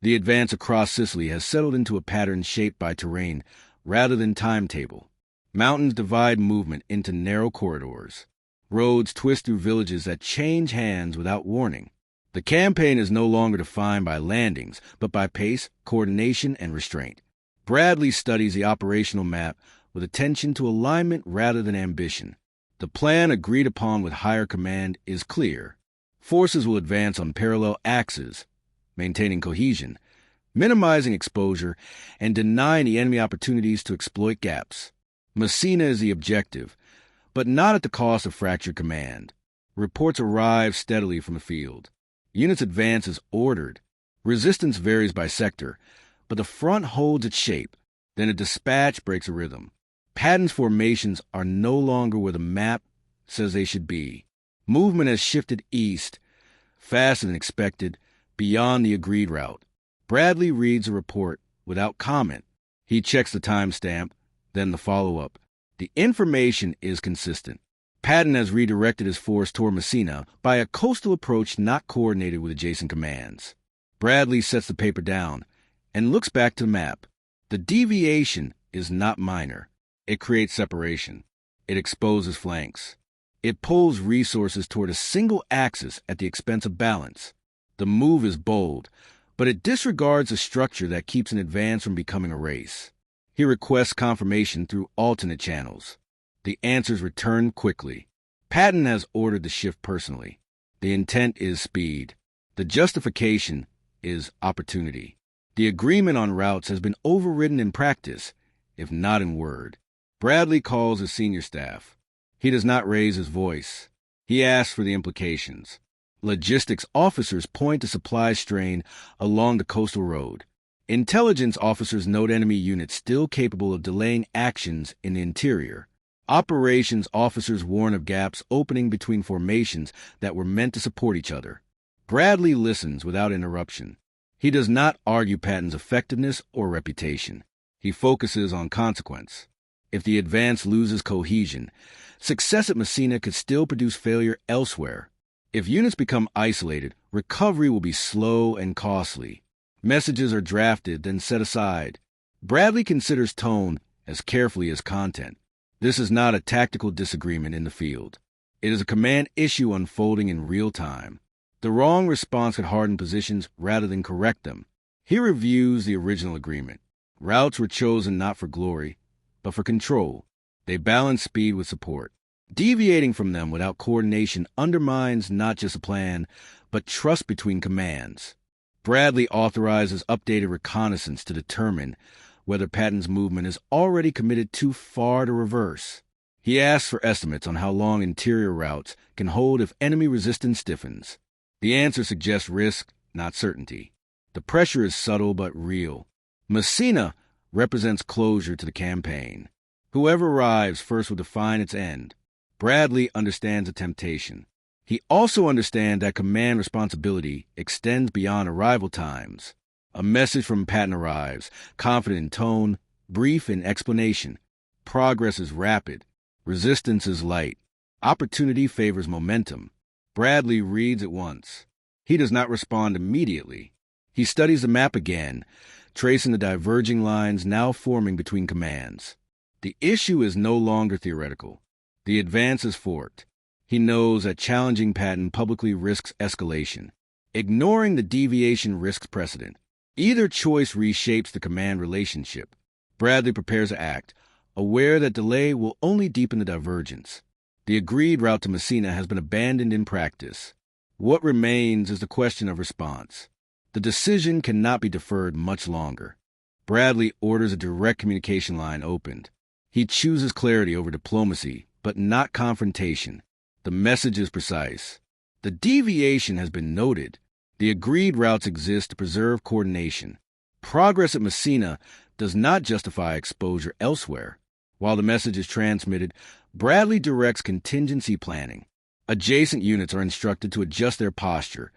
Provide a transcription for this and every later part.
The advance across Sicily has settled into a pattern shaped by terrain rather than timetable. Mountains divide movement into narrow corridors. Roads twist through villages that change hands without warning. The campaign is no longer defined by landings, but by pace, coordination, and restraint. Bradley studies the operational map with attention to alignment rather than ambition. The plan agreed upon with higher command is clear. Forces will advance on parallel axes, maintaining cohesion, minimizing exposure, and denying the enemy opportunities to exploit gaps. Messina is the objective, but not at the cost of fractured command. Reports arrive steadily from the field. Units advance as ordered. Resistance varies by sector, but the front holds its shape. Then a dispatch breaks a rhythm. Patton's formations are no longer where the map says they should be. Movement has shifted east, faster than expected, beyond the agreed route. Bradley reads the report without comment. He checks the timestamp, then the follow-up. The information is consistent. Patton has redirected his force toward Messina by a coastal approach not coordinated with adjacent commands. Bradley sets the paper down and looks back to the map. The deviation is not minor. It creates separation. It exposes flanks. It pulls resources toward a single axis at the expense of balance. The move is bold, but it disregards a structure that keeps an advance from becoming a race. He requests confirmation through alternate channels. The answers return quickly. Patton has ordered the shift personally. The intent is speed. The justification is opportunity. The agreement on routes has been overridden in practice, if not in word. Bradley calls his senior staff. He does not raise his voice. He asks for the implications. Logistics officers point to supply strain along the coastal road. Intelligence officers note enemy units still capable of delaying actions in the interior. Operations officers warn of gaps opening between formations that were meant to support each other. Bradley listens without interruption. He does not argue Patton's effectiveness or reputation. He focuses on consequence. If the advance loses cohesion, success at Messina could still produce failure elsewhere. If units become isolated, recovery will be slow and costly. Messages are drafted, then set aside. Bradley considers tone as carefully as content. This is not a tactical disagreement in the field. It is a command issue unfolding in real time. The wrong response could harden positions rather than correct them. He reviews the original agreement. Routes were chosen not for glory, but for control. They balance speed with support. Deviating from them without coordination undermines not just a plan, but trust between commands. Bradley authorizes updated reconnaissance to determine whether Patton's movement is already committed too far to reverse. He asks for estimates on how long interior routes can hold if enemy resistance stiffens. The answer suggests risk, not certainty. The pressure is subtle but real. Messina represents closure to the campaign. Whoever arrives first will define its end. Bradley understands the temptation. He also understands that command responsibility extends beyond arrival times. A message from Patton arrives, confident in tone, brief in explanation. Progress is rapid. Resistance is light. Opportunity favors momentum. Bradley reads it once. He does not respond immediately. He studies the map again, tracing the diverging lines now forming between commands. The issue is no longer theoretical. The advance is forked. He knows that challenging Patton publicly risks escalation. Ignoring the deviation risks precedent. Either choice reshapes the command relationship. Bradley prepares to act, aware that delay will only deepen the divergence. The agreed route to Messina has been abandoned in practice. What remains is the question of response. The decision cannot be deferred much longer. Bradley orders a direct communication line opened. He chooses clarity over diplomacy, but not confrontation. The message is precise. The deviation has been noted. The agreed routes exist to preserve coordination. Progress at Messina does not justify exposure elsewhere. While the message is transmitted, Bradley directs contingency planning. Adjacent units are instructed to adjust their posture,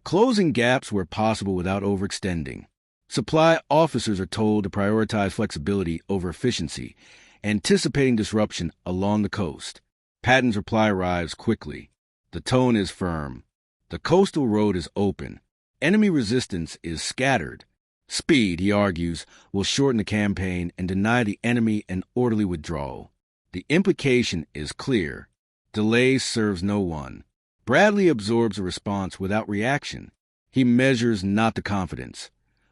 closing gaps where possible without overextending. Supply officers are told to prioritize flexibility over efficiency, anticipating disruption along the coast. Patton's reply arrives quickly. The tone is firm. The coastal road is open. Enemy resistance is scattered. Speed, he argues, will shorten the campaign and deny the enemy an orderly withdrawal. The implication is clear. Delay serves no one. Bradley absorbs a response without reaction. He measures not the confidence,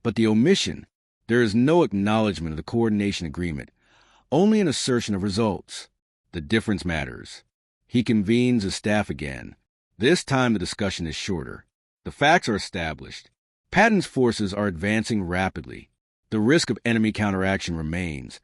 but the omission. There is no acknowledgement of the coordination agreement, only an assertion of results. The difference matters. He convenes his staff again. This time the discussion is shorter. The facts are established. Patton's forces are advancing rapidly. The risk of enemy counteraction remains,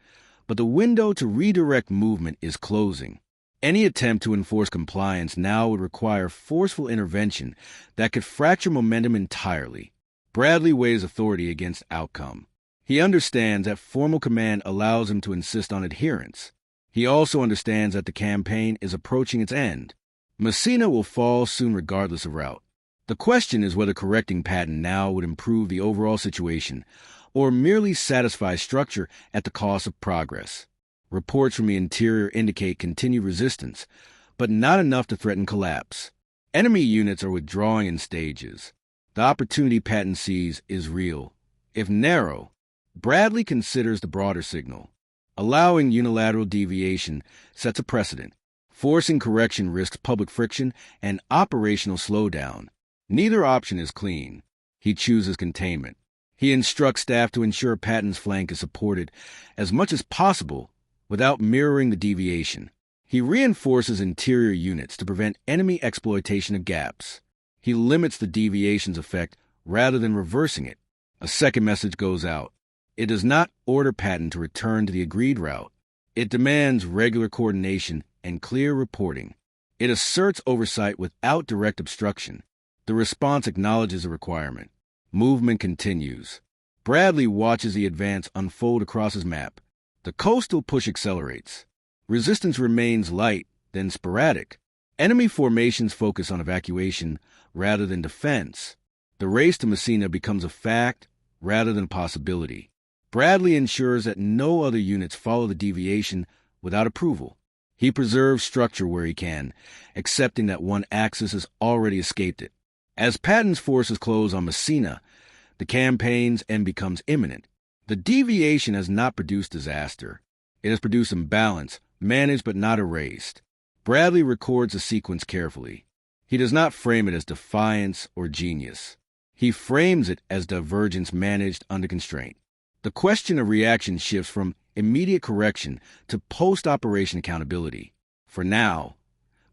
but the window to redirect movement is closing. Any attempt to enforce compliance now would require forceful intervention that could fracture momentum entirely. Bradley weighs authority against outcome. He understands that formal command allows him to insist on adherence. He also understands that the campaign is approaching its end. Messina will fall soon regardless of route. The question is whether correcting Patton now would improve the overall situation or merely satisfy structure at the cost of progress. Reports from the interior indicate continued resistance, but not enough to threaten collapse. Enemy units are withdrawing in stages. The opportunity Patton sees is real, if narrow. Bradley considers the broader signal. Allowing unilateral deviation sets a precedent. Forcing correction risks public friction and operational slowdown. Neither option is clean. He chooses containment. He instructs staff to ensure Patton's flank is supported as much as possible without mirroring the deviation. He reinforces interior units to prevent enemy exploitation of gaps. He limits the deviation's effect rather than reversing it. A second message goes out. It does not order Patton to return to the agreed route. It demands regular coordination and clear reporting. It asserts oversight without direct obstruction. The response acknowledges a requirement. Movement continues. Bradley watches the advance unfold across his map. The coastal push accelerates. Resistance remains light, then sporadic. Enemy formations focus on evacuation rather than defense. The race to Messina becomes a fact rather than a possibility. Bradley ensures that no other units follow the deviation without approval. He preserves structure where he can, accepting that one axis has already escaped it. As Patton's forces close on Messina, the campaign's end becomes imminent. The deviation has not produced disaster. It has produced imbalance, managed but not erased. Bradley records the sequence carefully. He does not frame it as defiance or genius. He frames it as divergence managed under constraint. The question of reaction shifts from immediate correction to post-operation accountability. For now,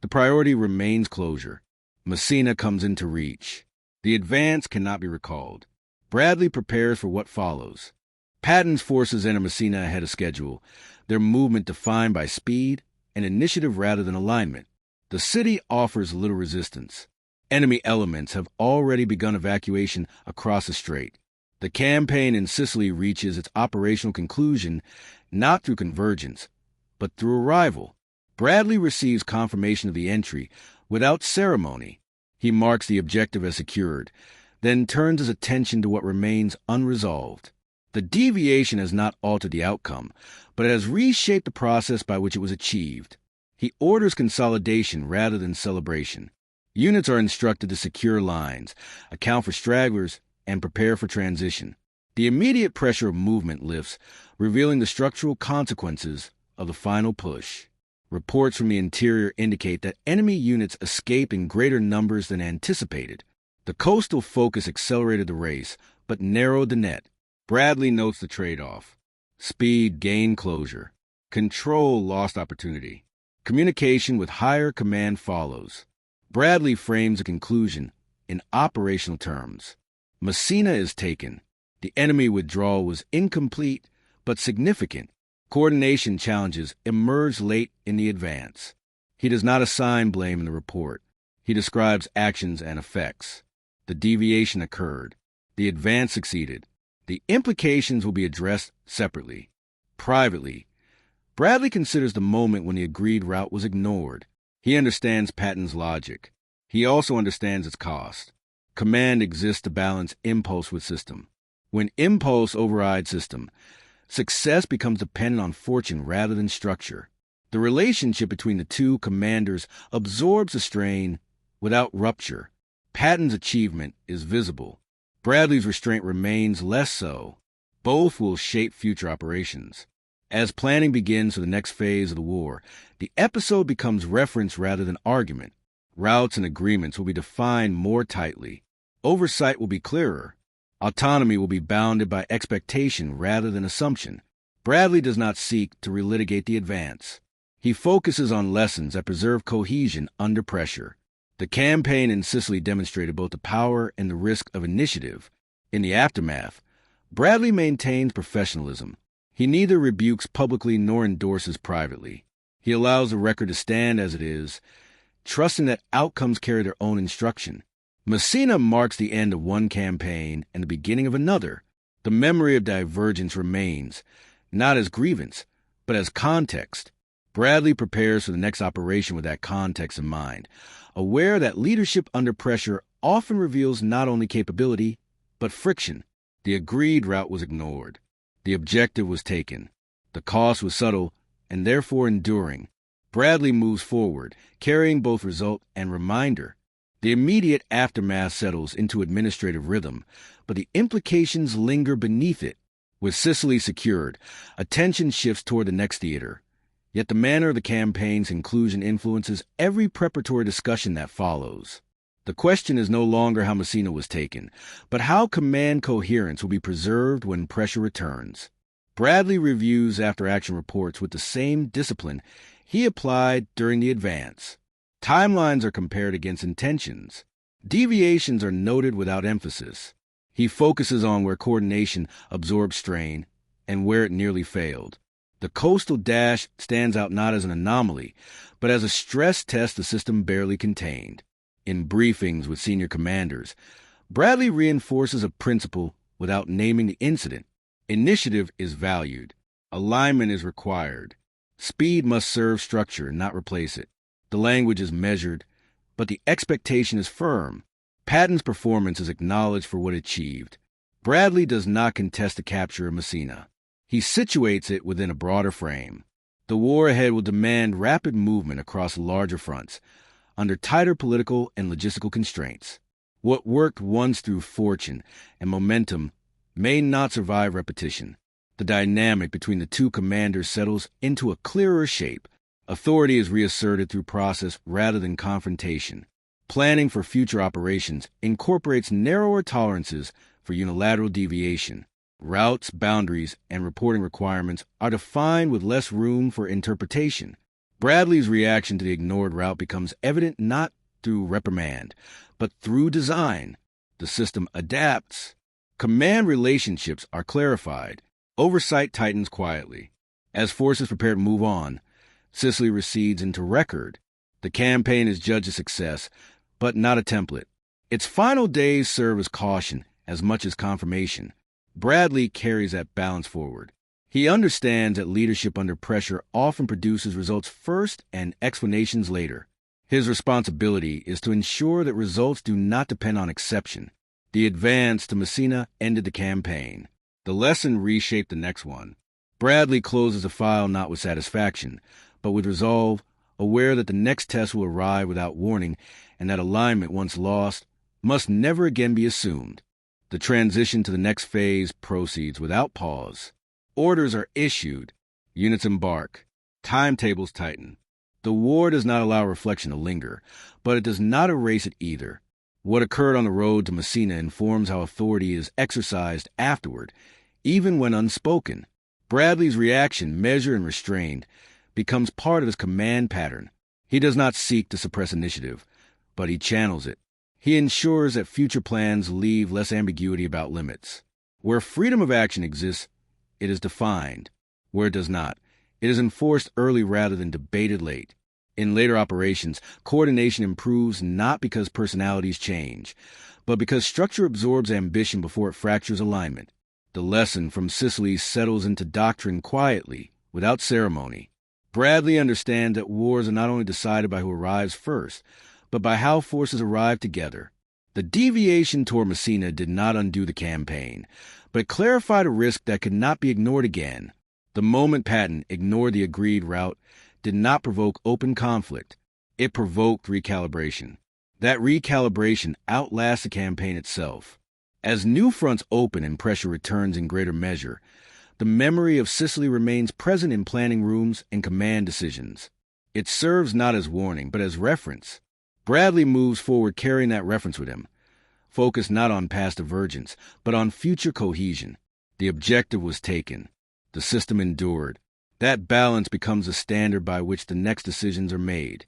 the priority remains closure. Messina comes into reach. The advance cannot be recalled. Bradley prepares for what follows. Patton's forces enter Messina ahead of schedule, their movement defined by speed and initiative rather than alignment. The city offers little resistance. Enemy elements have already begun evacuation across the strait. The campaign in Sicily reaches its operational conclusion not through convergence, but through arrival. Bradley receives confirmation of the entry without ceremony. He marks the objective as secured, then turns his attention to what remains unresolved. The deviation has not altered the outcome, but it has reshaped the process by which it was achieved. He orders consolidation rather than celebration. Units are instructed to secure lines, account for stragglers, and prepare for transition. The immediate pressure of movement lifts, revealing the structural consequences of the final push. Reports from the interior indicate that enemy units escape in greater numbers than anticipated. The coastal focus accelerated the race, but narrowed the net. Bradley notes the trade-off. Speed gained closure. Control lost opportunity. Communication with higher command follows. Bradley frames a conclusion in operational terms. Messina is taken. The enemy withdrawal was incomplete, but significant. Coordination challenges emerge late in the advance. He does not assign blame in the report. He describes actions and effects. The deviation occurred. The advance succeeded. The implications will be addressed separately. Privately, Bradley considers the moment when the agreed route was ignored. He understands Patton's logic. He also understands its cost. Command exists to balance impulse with system. When impulse overrides system, success becomes dependent on fortune rather than structure. The relationship between the two commanders absorbs the strain without rupture. Patton's achievement is visible. Bradley's restraint remains less so. Both will shape future operations. As planning begins for the next phase of the war, the episode becomes reference rather than argument. Routes and agreements will be defined more tightly. Oversight will be clearer. Autonomy will be bounded by expectation rather than assumption. Bradley does not seek to relitigate the advance. He focuses on lessons that preserve cohesion under pressure. The campaign in Sicily demonstrated both the power and the risk of initiative. In the aftermath, Bradley maintains professionalism. He neither rebukes publicly nor endorses privately. He allows the record to stand as it is, trusting that outcomes carry their own instruction. Messina marks the end of one campaign and the beginning of another. The memory of divergence remains, not as grievance, but as context. Bradley prepares for the next operation with that context in mind, aware that leadership under pressure often reveals not only capability, but friction. The agreed route was ignored. The objective was taken. The cost was subtle and therefore enduring. Bradley moves forward, carrying both result and reminder. The immediate aftermath settles into administrative rhythm, but the implications linger beneath it. With Sicily secured, attention shifts toward the next theater. Yet the manner of the campaign's conclusion influences every preparatory discussion that follows. The question is no longer how Messina was taken, but how command coherence will be preserved when pressure returns. Bradley reviews after-action reports with the same discipline he applied during the advance. Timelines are compared against intentions. Deviations are noted without emphasis. He focuses on where coordination absorbed strain and where it nearly failed. The coastal dash stands out not as an anomaly, but as a stress test the system barely contained. In briefings with senior commanders, Bradley reinforces a principle without naming the incident. Initiative is valued. Alignment is required. Speed must serve structure, not replace it. The language is measured, but the expectation is firm. Patton's performance is acknowledged for what it achieved. Bradley does not contest the capture of Messina. He situates it within a broader frame. The war ahead will demand rapid movement across larger fronts, under tighter political and logistical constraints. What worked once through fortune and momentum may not survive repetition. The dynamic between the two commanders settles into a clearer shape. Authority is reasserted through process rather than confrontation. Planning for future operations incorporates narrower tolerances for unilateral deviation. Routes, boundaries, and reporting requirements are defined with less room for interpretation. Bradley's reaction to the ignored route becomes evident not through reprimand, but through design. The system adapts. Command relationships are clarified. Oversight tightens quietly. As forces prepare to move on, Sicily recedes into record. The campaign is judged a success, but not a template. Its final days serve as caution as much as confirmation. Bradley carries that balance forward. He understands that leadership under pressure often produces results first and explanations later. His responsibility is to ensure that results do not depend on exception. The advance to Messina ended the campaign. The lesson reshaped the next one. Bradley closes the file not with satisfaction, but with resolve, aware that the next test will arrive without warning and that alignment once lost must never again be assumed. The transition to the next phase proceeds without pause. Orders are issued. Units embark. Timetables tighten. The war does not allow reflection to linger, but it does not erase it either. What occurred on the road to Messina informs how authority is exercised afterward, even when unspoken. Bradley's reaction, measured and restrained, becomes part of his command pattern. He does not seek to suppress initiative, but he channels it. He ensures that future plans leave less ambiguity about limits. Where freedom of action exists, it is defined. Where it does not, it is enforced early rather than debated late. In later operations, coordination improves not because personalities change, but because structure absorbs ambition before it fractures alignment. The lesson from Sicily settles into doctrine quietly, without ceremony. Bradley understands that wars are not only decided by who arrives first, but by how forces arrive together. The deviation toward Messina did not undo the campaign, but clarified a risk that could not be ignored again. The moment Patton ignored the agreed route did not provoke open conflict. It provoked recalibration. That recalibration outlasts the campaign itself. As new fronts open and pressure returns in greater measure, the memory of Sicily remains present in planning rooms and command decisions. It serves not as warning, but as reference. Bradley moves forward carrying that reference with him, focused not on past divergence, but on future cohesion. The objective was taken. The system endured. That balance becomes a standard by which the next decisions are made.